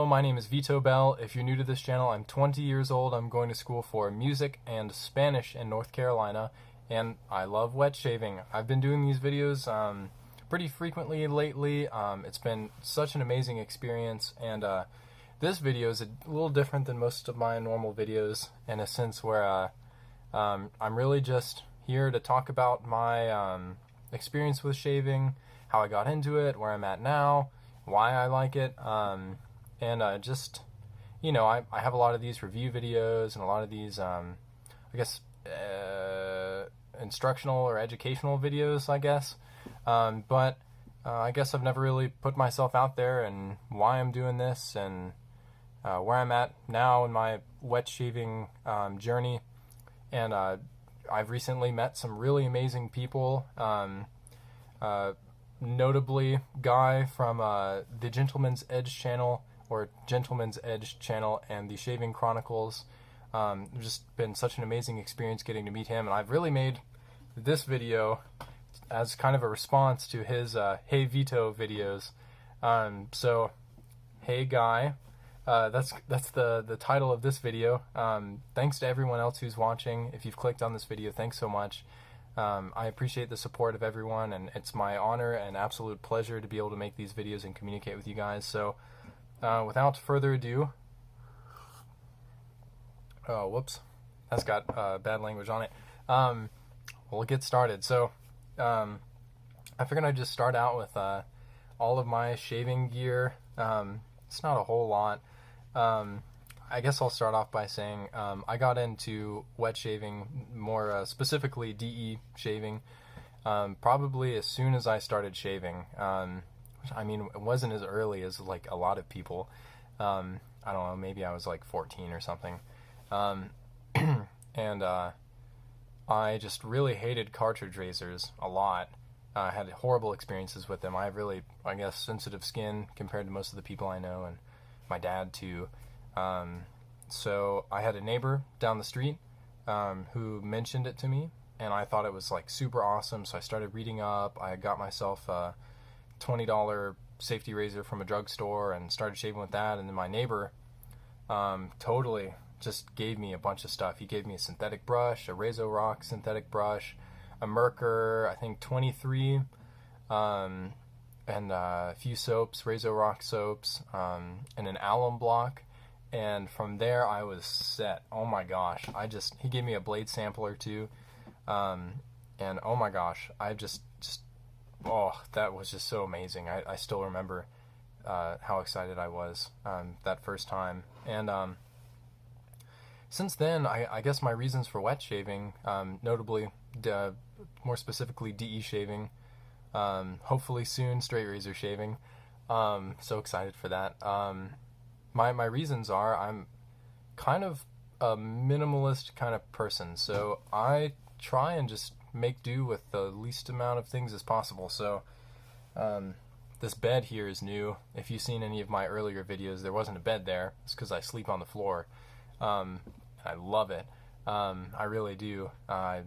my name is Vito Bell. If you're new to this channel, I'm 20 years old. I'm going to school for music and Spanish in North Carolina, and I love wet shaving. I've been doing these videos pretty frequently lately. It's been such an amazing experience, and this video is a little different than most of my normal videos in a sense where I'm really just here to talk about my experience with shaving, how I got into it, where I'm at now, why I like it, and just, you know, I have a lot of these review videos and a lot of these, I guess, instructional or educational videos, I guess, but I guess I've never really put myself out there and why I'm doing this and where I'm at now in my wet shaving journey, and I've recently met some really amazing people, notably Guy from the Gentleman's Edge channel, or Gentleman's Edge channel, and the Shaving Chronicles. It's just been such an amazing experience getting to meet him, and I've really made this video as kind of a response to his Hey Vito videos. So, hey Guy, that's the title of this video. Thanks to everyone else who's watching. If you've clicked on this video, thanks so much. I appreciate the support of everyone, and it's my honor and absolute pleasure to be able to make these videos and communicate with you guys. So, without further ado, oh, whoops, that's got bad language on it. We'll get started. So, I figured I'd just start out with all of my shaving gear. It's not a whole lot. I guess I'll start off by saying I got into wet shaving, more specifically DE shaving, probably as soon as I started shaving. Which, I mean, it wasn't as early as like a lot of people. I don't know, maybe I was like 14 or something. And I just really hated cartridge razors a lot. I had horrible experiences with them. I have really, I guess, sensitive skin compared to most of the people I know, and my dad too. So I had a neighbor down the street who mentioned it to me, and I thought it was like super awesome, so I started reading up. I got myself a $20 safety razor from a drugstore and started shaving with that, and then my neighbor totally just gave me a bunch of stuff. He gave me a synthetic brush, a Razor Rock synthetic brush, a Merkur, I think 23, and a few soaps, Razor Rock soaps, and an alum block. And from there I was set. Oh my gosh, he gave me a blade sampler too, and oh my gosh, oh, that was just so amazing. I still remember how excited I was that first time. And since then, I guess my reasons for wet shaving, notably, more specifically DE shaving, hopefully soon straight razor shaving, so excited for that. My reasons are I'm kind of a minimalist kind of person, so I try and just make do with the least amount of things as possible. So this bed here is new. If you've seen any of my earlier videos, there wasn't a bed there. It's because I sleep on the floor. I love it. I really do. I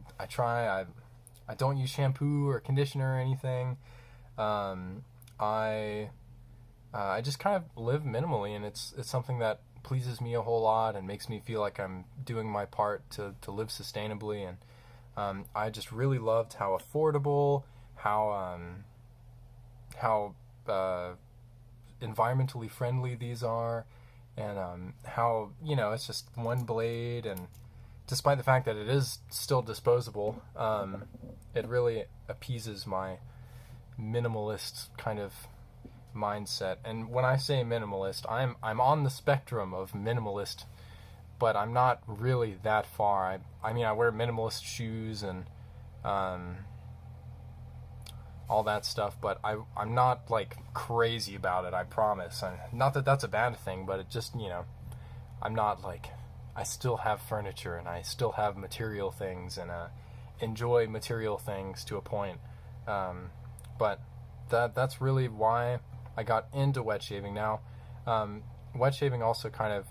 don't use shampoo or conditioner or anything. I just kind of live minimally, and it's something that pleases me a whole lot and makes me feel like I'm doing my part to live sustainably. And I just really loved how affordable, how environmentally friendly these are, and how, you know, it's just one blade, and despite the fact that it is still disposable, it really appeases my minimalist kind of mindset. And when I say minimalist, I'm on the spectrum of minimalist, but I'm not really that far. I mean, I wear minimalist shoes and all that stuff, but I'm not like crazy about it, I promise. And not that that's a bad thing, but it just, you know, I'm not like, I still have furniture and I still have material things, and enjoy material things to a point. But that's really why I got into wet shaving. Now, wet shaving also kind of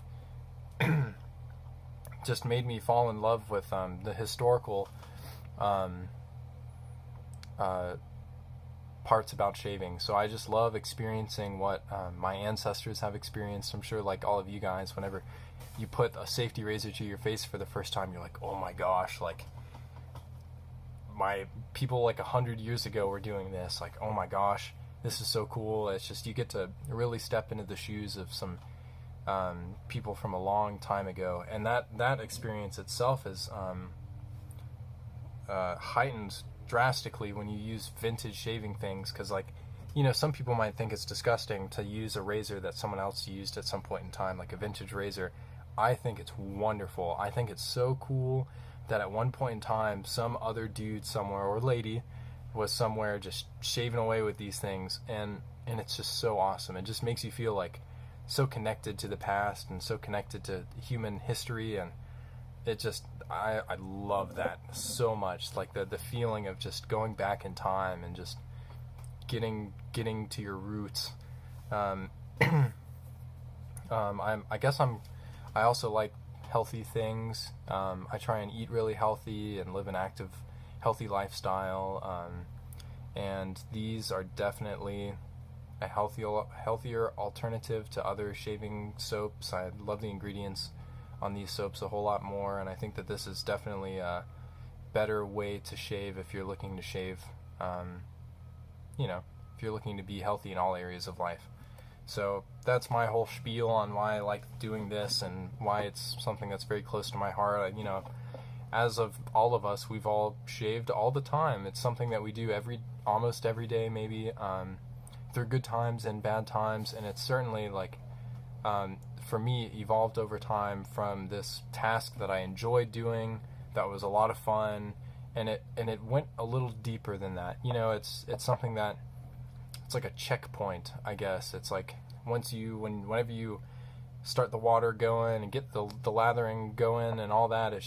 just made me fall in love with the historical parts about shaving. So I just love experiencing what my ancestors have experienced. I'm sure, like all of you guys, whenever you put a safety razor to your face for the first time, you're like, oh my gosh, like my people like 100 years ago were doing this. Like, oh my gosh, this is so cool. It's just, you get to really step into the shoes of some people from a long time ago, and that experience itself is heightened drastically when you use vintage shaving things, because, like, you know, some people might think it's disgusting to use a razor that someone else used at some point in time, like a vintage razor. I think it's wonderful. I think it's so cool that at one point in time, some other dude somewhere, or lady, was somewhere just shaving away with these things, and it's just so awesome. It just makes you feel like so connected to the past and so connected to human history, and it just, I love that so much. Like the feeling of just going back in time and just getting to your roots. I also like healthy things. I try and eat really healthy and live an active, healthy lifestyle. And these are definitely a healthier alternative to other shaving soaps. I love the ingredients on these soaps a whole lot more, and I think that this is definitely a better way to shave if you're looking to shave, you know, if you're looking to be healthy in all areas of life. So that's my whole spiel on why I like doing this and why it's something that's very close to my heart. You know, as of all of us, we've all shaved all the time. It's something that we do almost every day, maybe, through good times and bad times, and it's certainly, like, for me, evolved over time from this task that I enjoyed doing, that was a lot of fun, and it went a little deeper than that. You know, it's something that, it's like a checkpoint, I guess. It's like whenever you start the water going and get the lathering going and all that, it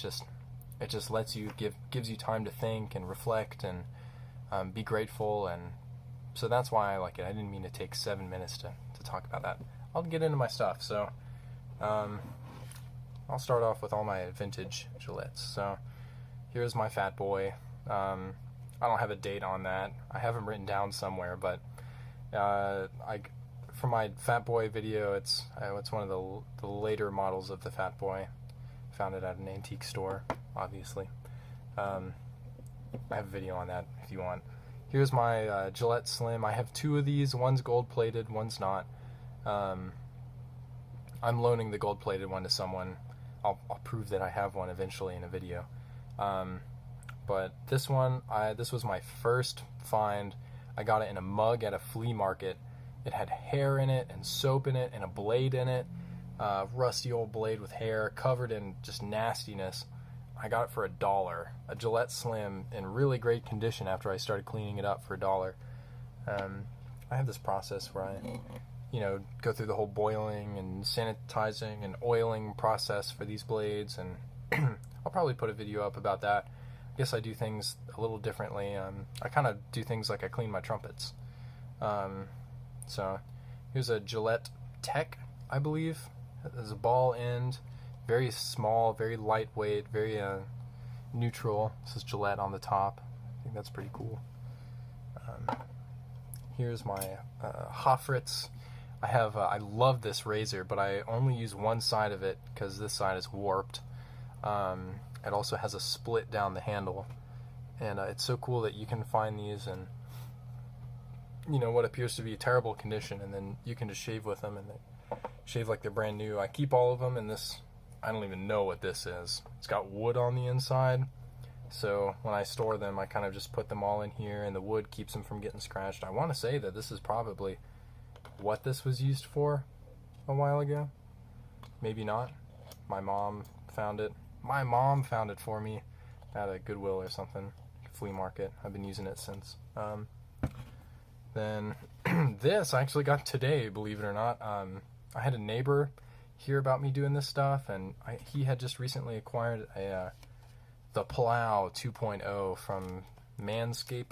just lets you gives you time to think and reflect and be grateful, and so that's why I like it. I didn't mean to take 7 minutes to talk about that. I'll get into my stuff. So I'll start off with all my vintage Gillettes. So here's my Fat Boy. I don't have a date on that. I have them written down somewhere, but for my Fat Boy video, it's one of the later models of the Fat Boy. Found it at an antique store, obviously. I have a video on that if you want. Here's my Gillette Slim. I have two of these. One's gold-plated, one's not. I'm loaning the gold-plated one to someone. I'll prove that I have one eventually in a video. But this one, this was my first find. I got it in a mug at a flea market. It had hair in it and soap in it and a blade in it. Rusty old blade with hair covered in just nastiness. I got it for $1. A Gillette Slim in really great condition after I started cleaning it up for $1. I have this process where I, you know, go through the whole boiling and sanitizing and oiling process for these blades, and I'll probably put a video up about that. I guess I do things a little differently. I kind of do things like I clean my trumpets. So here's a Gillette Tech, I believe. There's a ball end, very small, very lightweight, very neutral. This is Gillette on the top. I think that's pretty cool. Here's my Hofritz. I love this razor, but I only use one side of it because this side is warped. It also has a split down the handle, and it's so cool that you can find these in, you know, what appears to be terrible condition, and then you can just shave with them, and they shave like they're brand new. I keep all of them in this. I don't even know what this is. It's got wood on the inside, so when I store them, I kind of just put them all in here, and the wood keeps them from getting scratched. I want to say that this is probably what this was used for a while ago. Then my mom found it. My mom found it for me at a Goodwill or something, flea market. I've been using it since. Then this I actually got today, believe it or not. I had a neighbor hear about me doing this stuff, and he had just recently acquired the Plow 2.0 from Manscaped,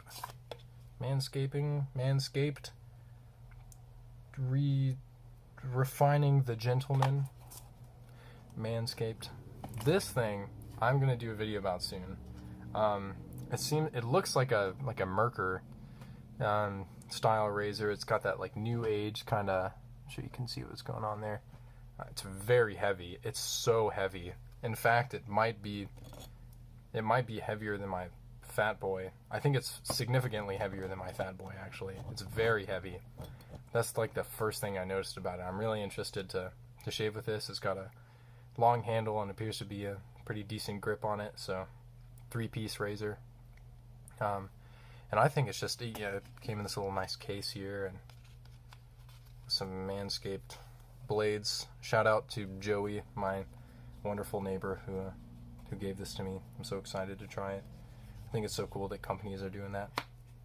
refining the gentleman. Manscaped. This thing I'm gonna do a video about soon. It looks like a Merkur. style razor. It's got that like new age kind of, so you can see what's going on there. It's very heavy. It's so heavy. In fact, it might be heavier than my Fat Boy. I think it's significantly heavier than my Fat Boy, actually. It's very heavy. That's like the first thing I noticed about it. I'm really interested to shave with this. It's got a long handle and appears to be a pretty decent grip on it. So 3-piece razor. And I think it's just, it came in this little nice case here and some Manscaped blades. Shout out to Joey, my wonderful neighbor who gave this to me. I'm so excited to try it. I think it's so cool that companies are doing that,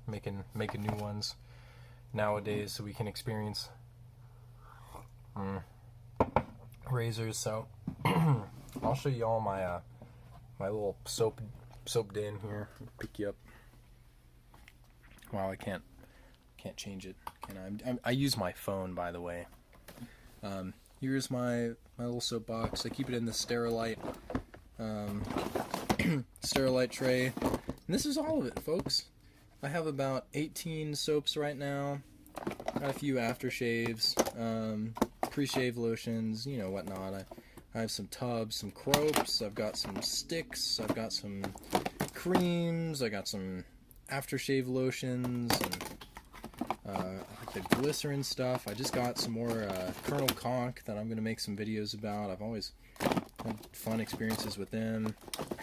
making new ones nowadays so we can experience razors. So I'll show you all my my little soap den here. Pick you up. Wow, I can't change it. I use my phone, by the way. Here's my little soap box. I keep it in the Sterilite Sterilite tray. And this is all of it, folks. I have about 18 soaps right now. Got a few aftershaves, pre-shave lotions, whatnot. I have some tubs, some crops. I've got some sticks. I've got some creams. I got some aftershave lotions and the glycerin stuff. I just got some more Colonel Conch that I'm going to make some videos about. I've always had fun experiences with them.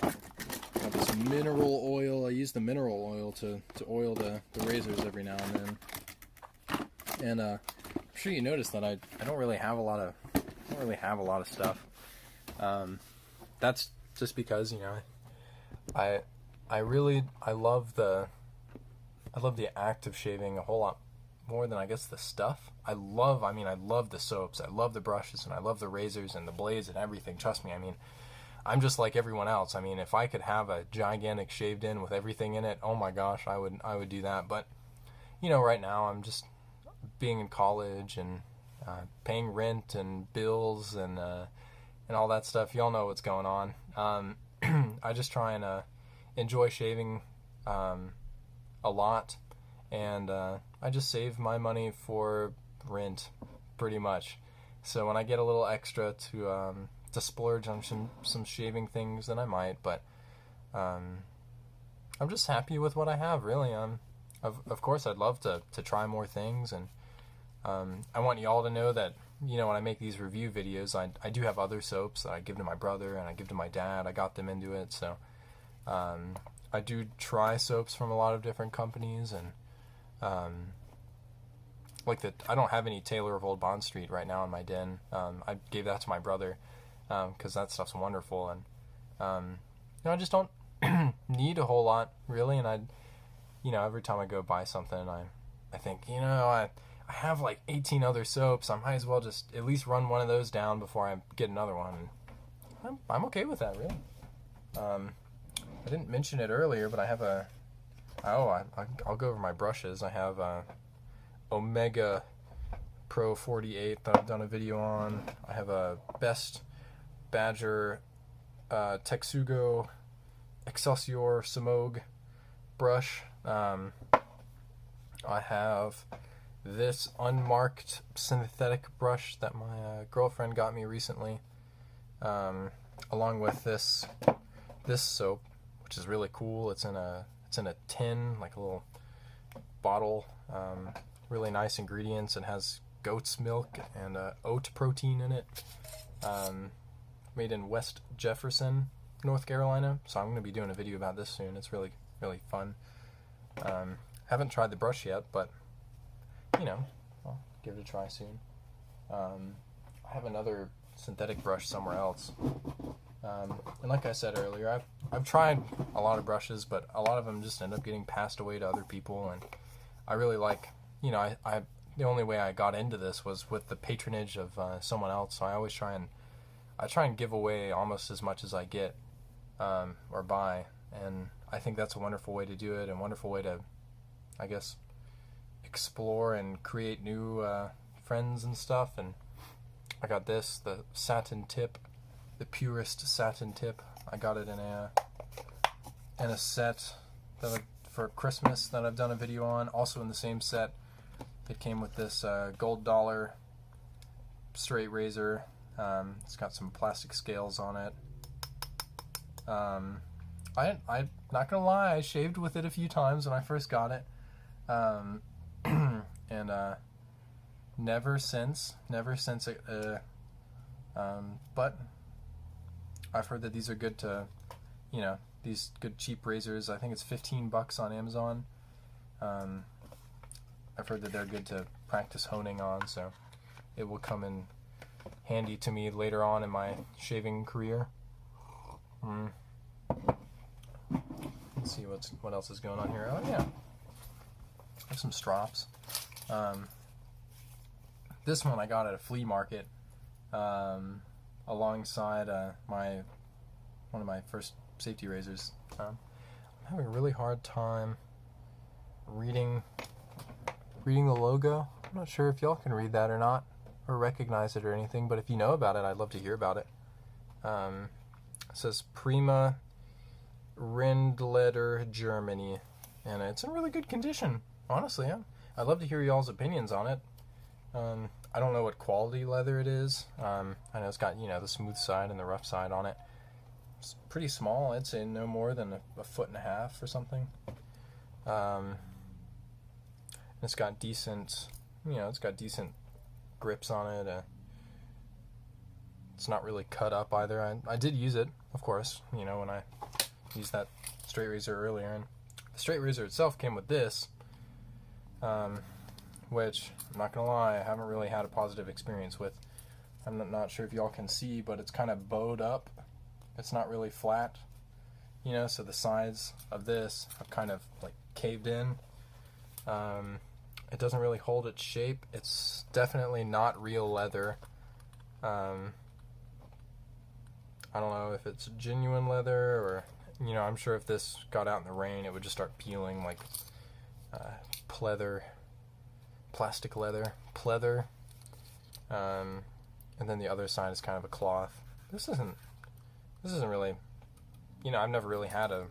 Got this mineral oil. I use the mineral oil to oil the razors every now and then. And I'm sure you noticed that I don't really have a lot of stuff. That's just because I love the act of shaving a whole lot more than I guess the stuff. I love the soaps, I love the brushes, and I love the razors and the blades and everything. Trust me, I'm just like everyone else. If I could have a gigantic shaved in with everything in it, oh my gosh, I would do that. But right now I'm just being in college and paying rent and bills and all that stuff. Y'all know what's going on. I just try and enjoy shaving a lot, and I just save my money for rent, pretty much. So when I get a little extra to splurge on some shaving things, then I might. But I'm just happy with what I have, really. Of course, I'd love to try more things, and I want y'all to know that when I make these review videos, I do have other soaps that I give to my brother and I give to my dad. I got them into it, so I do try soaps from a lot of different companies, and I don't have any Taylor of Old Bond Street right now in my den. I gave that to my brother because that stuff's wonderful, and I just don't need a whole lot, really. And every time I go buy something, I think I have like 18 other soaps. I might as well just at least run one of those down before I get another one. And I'm okay with that, really. I didn't mention it earlier, but I have I'll go over my brushes. I have Omega Pro 48 that I've done a video on. I have a Best Badger Texugo Excelsior Samog brush. I have this unmarked synthetic brush that my girlfriend got me recently, along with this soap, which is really cool. It's in a tin, like a little bottle. Really nice ingredients. It has goat's milk and oat protein in it. Made in West Jefferson, North Carolina. So I'm going to be doing a video about this soon. It's really, really fun. Haven't tried the brush yet, but I'll give it a try soon. I have another synthetic brush somewhere else. And like I said earlier, I've tried a lot of brushes, but a lot of them just end up getting passed away to other people. And I really like, the only way I got into this was with the patronage of someone else. So I always try and give away almost as much as I get or buy. And I think that's a wonderful way to do it, and a wonderful way to, I guess, explore and create new friends and stuff. And I got this, the satin tip, the purest satin tip. I got it in a set that for Christmas that I've done a video on. Also in the same set, it came with this gold dollar straight razor. It's got some plastic scales on it. I'm not gonna lie, I shaved with it a few times when I first got it, and never since it. But I've heard that these are good to, these good cheap razors. I think it's $15 on Amazon. I've heard that they're good to practice honing on, so it will come in handy to me later on in my shaving career. Let's see what else is going on here. Oh yeah, I have some Strops. This one I got at a flea market, alongside one of my first safety razors. I'm having a really hard time reading the logo. I'm not sure if y'all can read that or not, or recognize it or anything, but if you know about it, I'd love to hear about it. It says Prima Rindleder, Germany, and it's in really good condition, honestly. I'd love to hear y'all's opinions on it. I don't know what quality leather it is. I know it's got, the smooth side and the rough side on it. It's pretty small. I'd say no more than a foot and a half or something. It's got decent, grips on it. It's not really cut up either. I did use it, of course, when I used that straight razor earlier. And the straight razor itself came with this, which, I'm not gonna lie, I haven't really had a positive experience with. I'm not sure if y'all can see, but it's kind of bowed up. It's not really flat, so the sides of this have kind of like caved in. It doesn't really hold its shape. It's definitely not real leather. I don't know if it's genuine leather or, I'm sure if this got out in the rain, it would just start peeling like plastic leather, pleather. And then the other side is kind of a cloth. This isn't really, I've never really had a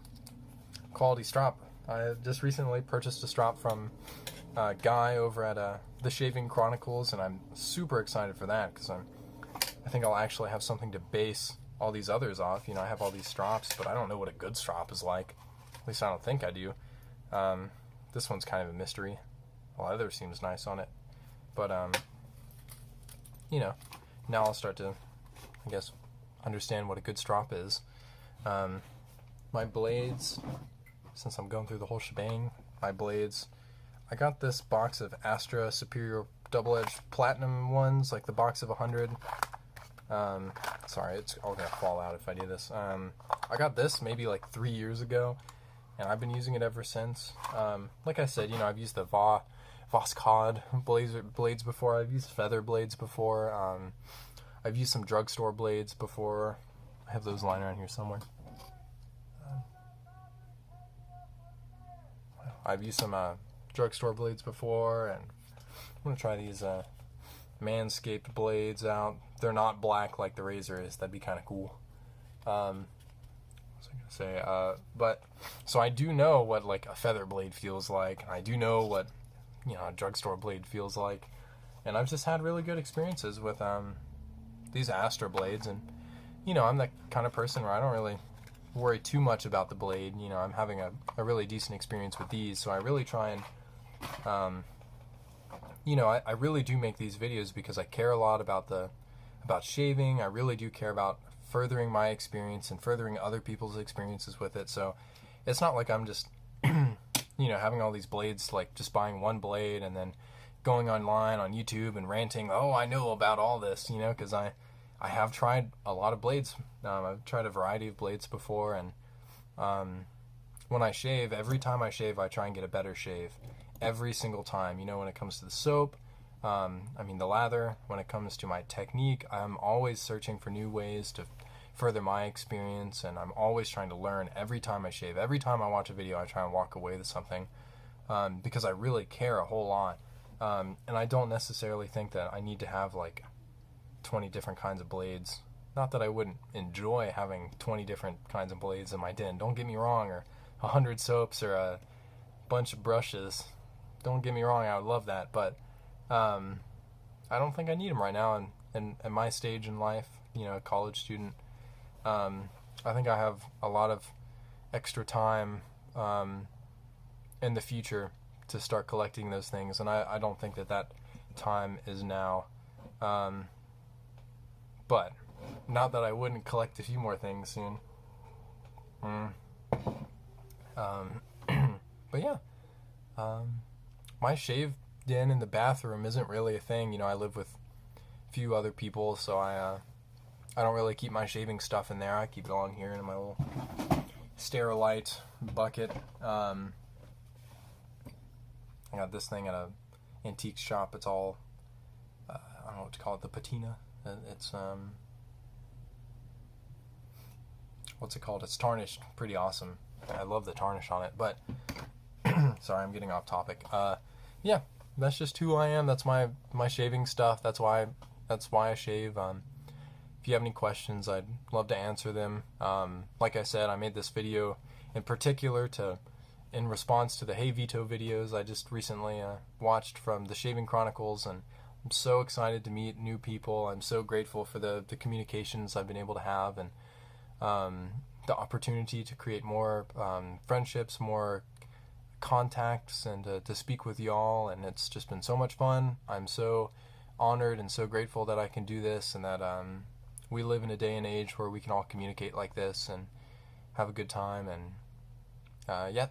quality strop. I just recently purchased a strop from a guy over at the Shaving Chronicles, and I'm super excited for that because I think I'll actually have something to base all these others off. I have all these strops, but I don't know what a good strop is like. At least I don't think I do. This one's kind of a mystery. The leather seems nice on it, but now I'll start to, I guess, understand what a good strop is. My blades, since I'm going through the whole shebang, my blades, I got this box of Astra Superior double-edged platinum ones, like the box of 100. Sorry, it's all gonna fall out if I do this. I got this maybe like 3 years ago, and I've been using it ever since. Like I said, I've used the Voskhod blades before. I've used feather blades before. I've used some drugstore blades before. I have those lying around here somewhere. I've used some drugstore blades before, and I'm going to try these Manscaped blades out. They're not black like the razor is. That'd be kind of cool. What was I going to say? But, so I do know what, like, a feather blade feels like. I do know what, a drugstore blade feels like. And I've just had really good experiences with these Astra blades. And, I'm the kind of person where I don't really worry too much about the blade. I'm having a really decent experience with these, so I really try and I really do make these videos because I care a lot about shaving. I really do care about furthering my experience and furthering other people's experiences with it. So it's not like I'm just having all these blades, like just buying one blade and then going online on YouTube and ranting, oh, I know about all this, because I have tried a lot of blades. I've tried a variety of blades before, and when I shave, every time I shave, I try and get a better shave. Every single time, when it comes to the soap, the lather, when it comes to my technique, I'm always searching for new ways to further my experience, and I'm always trying to learn every time I shave. Every time I watch a video, I try and walk away with something, because I really care a whole lot. And I don't necessarily think that I need to have like 20 different kinds of blades. Not that I wouldn't enjoy having 20 different kinds of blades in my den, don't get me wrong, or 100 soaps, or bunch of brushes. Don't get me wrong, I would love that, but I don't think I need them right now. And at my stage in life, you know, a college student, I think I have a lot of extra time in the future to start collecting those things, and I don't think that time is now. But not that I wouldn't collect a few more things soon. But yeah, my shave den in the bathroom isn't really a thing. You know, I live with a few other people, so I don't really keep my shaving stuff in there. I keep it on here in my little Sterilite bucket. I got this thing at a antique shop. It's all I don't know what to call it, the patina. It's what's it called? It's tarnished. Pretty awesome. I love the tarnish on it. But sorry, I'm getting off topic. Yeah, that's just who I am. That's my shaving stuff. That's why I shave. If you have any questions, I'd love to answer them. Like I said, I made this video in particular in response to the Hey Vito videos I just recently watched from the Shaving Chronicles, and I'm so excited to meet new people. I'm so grateful for the communications I've been able to have, and the opportunity to create more friendships, more contacts, and to speak with y'all, and it's just been so much fun. I'm so honored and so grateful that I can do this, and that we live in a day and age where we can all communicate like this and have a good time. And yeah,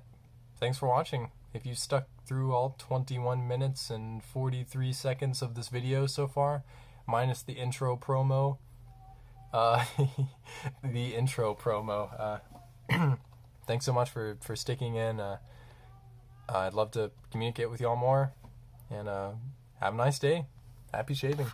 thanks for watching. If you stuck through all 21 minutes and 43 seconds of this video so far, minus the intro promo, thanks so much for sticking in. I'd love to communicate with y'all more, and have a nice day. Happy shaving.